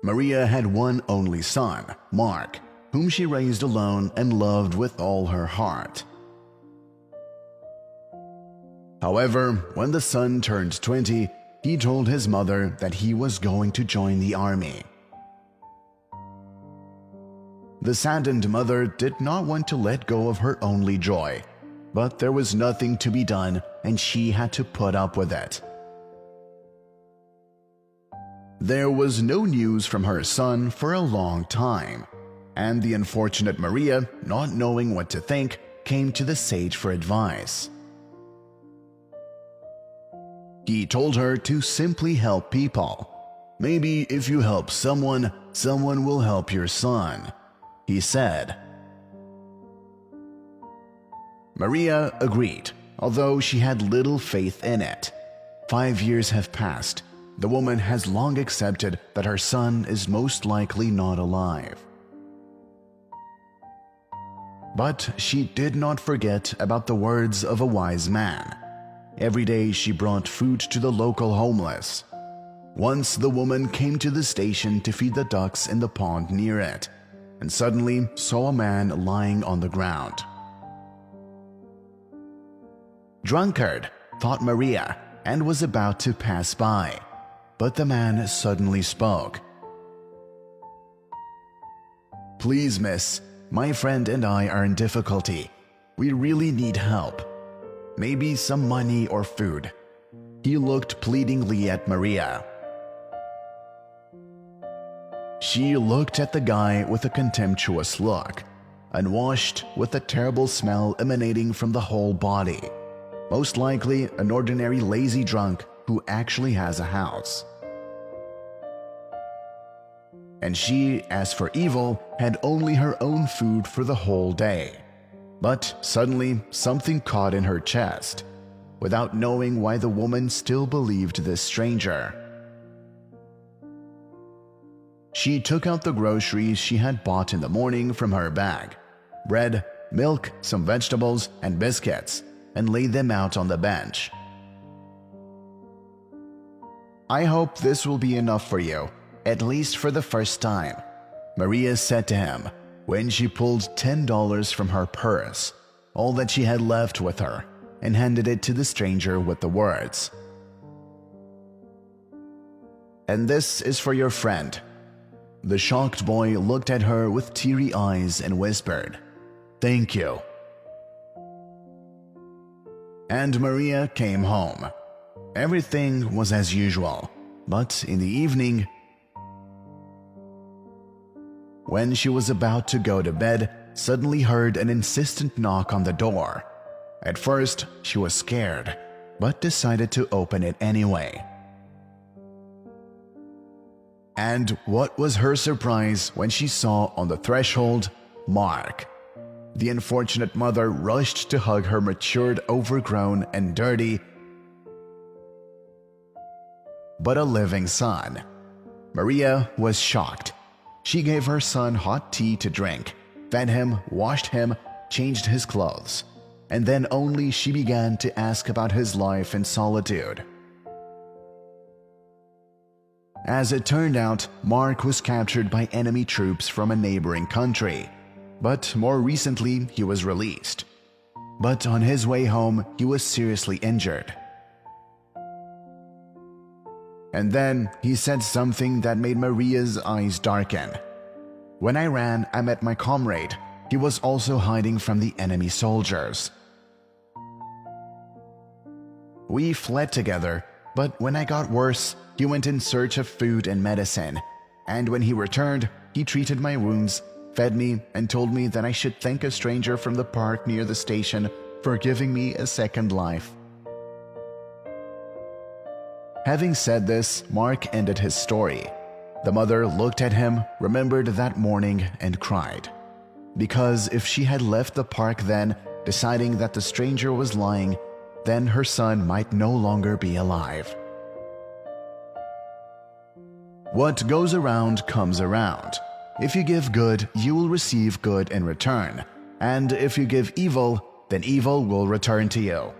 Maria had one only son, Mark, whom she raised alone and loved with all her heart. However, when the son turned 20, he told his mother that he was going to join the army. The saddened mother did not want to let go of her only joy, but there was nothing to be done and she had to put up with it. There was no news from her son for a long time, and the unfortunate Maria, not knowing what to think, came to the sage for advice. He told her to simply help people. Maybe if you help someone, someone will help your son, he said. Maria agreed, although she had little faith in it. 5 years have passed. The woman has long accepted that her son is most likely not alive. But she did not forget about the words of a wise man. Every day she brought food to the local homeless. Once the woman came to the station to feed the ducks in the pond near it, and suddenly saw a man lying on the ground. "Drunkard," thought Maria, and was about to pass by. But the man suddenly spoke. "Please, miss, my friend and I are in difficulty. We really need help. Maybe some money or food." He looked pleadingly at Maria. She looked at the guy with a contemptuous look, unwashed, with a terrible smell emanating from the whole body. Most likely an ordinary lazy drunk who actually has a house. And she, as for evil, had only her own food for the whole day. But suddenly something caught in her chest, without knowing why the woman still believed this stranger. She took out the groceries she had bought in the morning from her bag: bread, milk, some vegetables, and biscuits, and laid them out on the bench. "I hope this will be enough for you, at least for the first time," Maria said to him when she pulled $10 from her purse, all that she had left with her, and handed it to the stranger with the words, "And this is for your friend." The shocked boy looked at her with teary eyes and whispered, "Thank you." And Maria came home. Everything was as usual, but in the evening, when she was about to go to bed, suddenly heard an insistent knock on the door. At first, she was scared, but decided to open it anyway. And what was her surprise when she saw on the threshold Mark. The unfortunate mother rushed to hug her matured, overgrown, and dirty, but a living son. Maria was shocked. She gave her son hot tea to drink, fed him, washed him, changed his clothes, and then only she began to ask about his life in solitude. As it turned out, Mark was captured by enemy troops from a neighboring country, but more recently he was released. But on his way home, he was seriously injured. And then he said something that made Maria's eyes darken. "When I ran, I met my comrade. He was also hiding from the enemy soldiers. We fled together, but when I got worse, he went in search of food and medicine. And when he returned, he treated my wounds, fed me, and told me that I should thank a stranger from the park near the station for giving me a second life." Having said this, Mark ended his story. The mother looked at him, remembered that morning, and cried. Because if she had left the park then, deciding that the stranger was lying, then her son might no longer be alive. What goes around comes around. If you give good, you will receive good in return. And if you give evil, then evil will return to you.